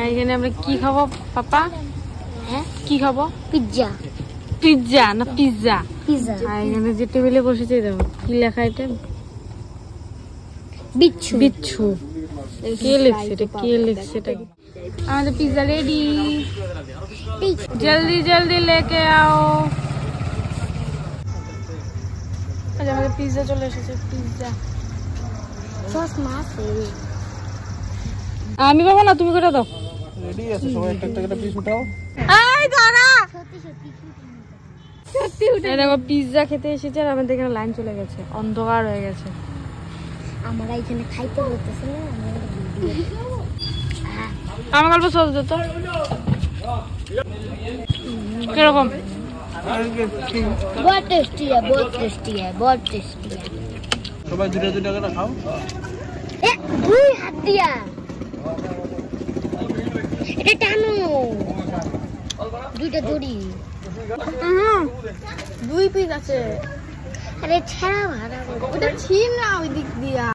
এখানে আমরা কি খাবো পাপা? কি খাবো? পিৎজা। পিৎজা না পিৎজা? পিৎজা। আর এখানে যে টেবিলে বসেছে দেখো কি লেখা এটা? বিচ্ছু। বিচ্ছু। কে লিখছে এটা? কে লিখছে এটা? আমাদের পিৎজা রেডি। জলদি জলদি লেকে आओ। আজ আমাদের পিৎজা চলে এসেছে। পিৎজা সস মাছ। আমি পাবো না, তুমি করে দাও। রেডি আছে সবাই, একটা একটা পিস উঠাও। এই দাঁড়া, সত্যি সত্যি সত্যি উঠে দেখো পিৎজা খেতে এসেছে আর আমাদের এখানে লাইন চলে গেছে, অন্ধকার হয়ে গেছে। আমরা এখানে খাইতে বলতেছি না, আমার গল্প চলছে তো কিরকম? बहुत टेस्टी है, बहुत टेस्टी है, बहुत टेस्टी है। সবাই দুটো দুটো করে খাও। এ দুই হাত দিয়া এটা টানো, দুইটা দড়ি। দুই পিস আছে। আরে ছাড়া ভাড়া ওটা ছিন না ওই দিক দিয়া।